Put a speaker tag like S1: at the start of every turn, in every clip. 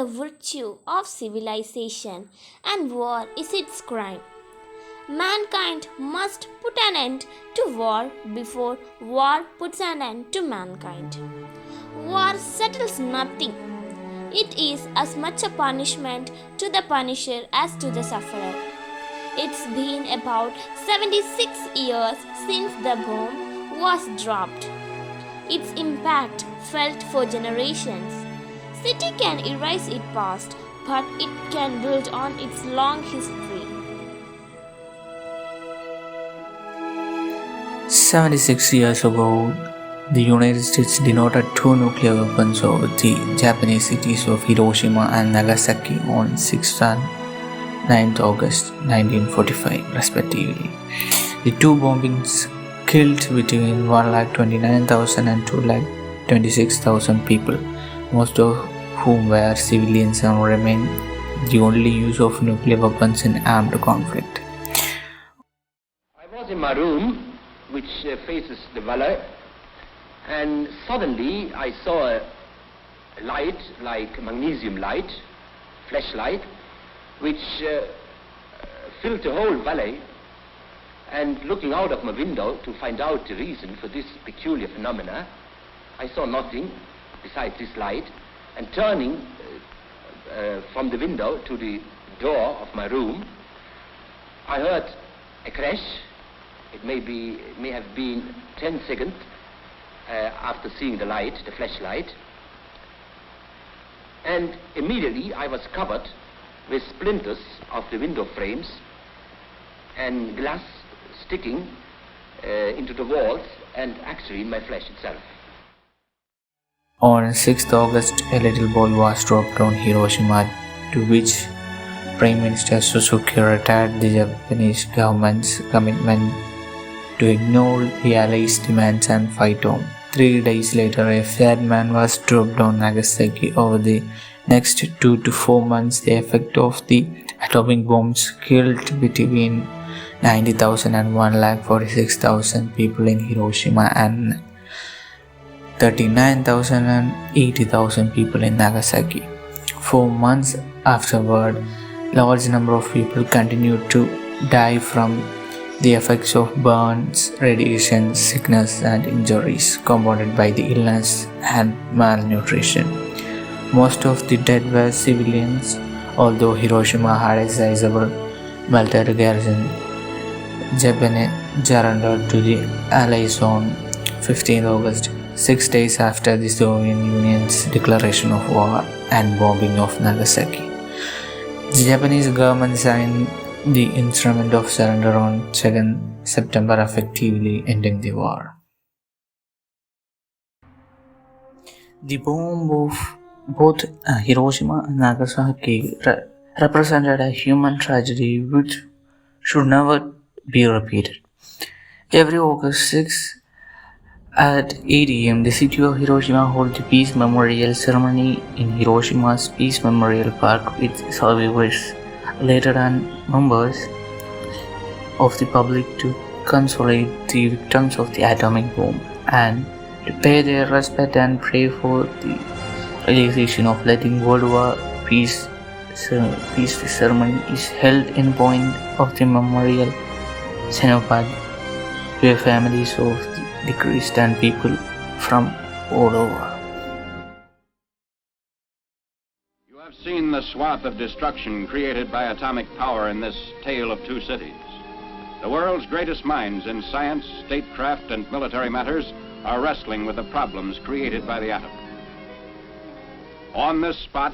S1: the virtue of civilization, and war is its crime. Mankind must put an end to war before war puts an end to mankind. War settles nothing. It is as much a punishment to the punisher as to the sufferer. It's been about 76 years since the bomb was dropped. Its impact felt for generations. City can erase its past, but it can build on its long history.
S2: 76 years ago, the United States denoted two nuclear weapons over the Japanese cities of Hiroshima and Nagasaki on 6th and 9th August 1945, respectively. The two bombings killed between 1,29,000 and 2,26,000 people, most of whom were civilians and remain the only use of nuclear weapons in armed conflict.
S3: I was in my room, which faces the valley, and suddenly I saw a light, like magnesium light, flashlight, which filled the whole valley. And looking out of my window to find out the reason for this peculiar phenomena, I saw nothing besides this light. And turning from the window to the door of my room, I heard a crash. It may have been 10 seconds after seeing the light, the flashlight. And immediately I was covered with splinters of the window frames and glass sticking into the walls and actually in my flesh itself.
S2: On 6th August, a little ball was dropped on Hiroshima, to which Prime Minister Suzuki retired the Japanese government's commitment to ignore the Allies' demands and fight on. 3 days later, a fat man was dropped on Nagasaki. Over the next 2 to 4 months, the effect of the atomic bombs killed between 90,000 and 1,46,000 people in Hiroshima and 39,000 and 80,000 people in Nagasaki. 4 months afterward, large number of people continued to die from the effects of burns, radiation, sickness and injuries compounded by the illness and malnutrition. Most of the dead were civilians, although Hiroshima had a sizable military garrison. Japan surrendered to the Allies on 15 August, 6 days after the Soviet Union's declaration of war and bombing of Nagasaki. The Japanese government signed the instrument of surrender on 2nd September, effectively ending the war. The bomb of both Hiroshima and Nagasaki represented a human tragedy which should never be repeated. Every August 6 at 8 am, the city of Hiroshima holds the Peace Memorial ceremony in Hiroshima's Peace Memorial Park with survivors, related and members of the public to consolate the victims of the atomic bomb and to pay their respect and pray for the realization of letting World War peace. Peace ceremony is held in point of the memorial Cenobad, where families of the deceased and people from all over.
S4: You have seen the swath of destruction created by atomic power in this tale of two cities. The world's greatest minds in science, statecraft, and military matters are wrestling with the problems created by the atom. On this spot,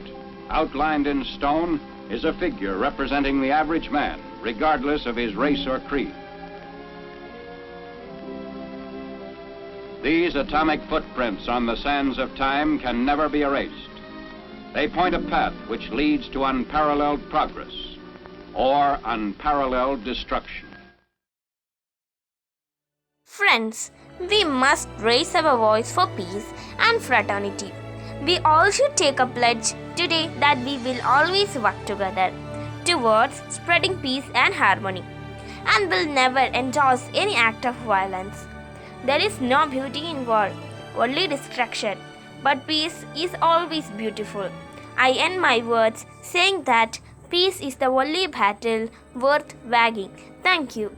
S4: outlined in stone, is a figure representing the average man, regardless of his race or creed. These atomic footprints on the sands of time can never be erased. They point a path which leads to unparalleled progress or unparalleled destruction.
S1: Friends, we must raise our voice for peace and fraternity. We all should take a pledge today that we will always work together towards spreading peace and harmony, and will never endorse any act of violence. There is no beauty in war, only destruction, but peace is always beautiful. I end my words saying that peace is the only battle worth wagging. Thank you.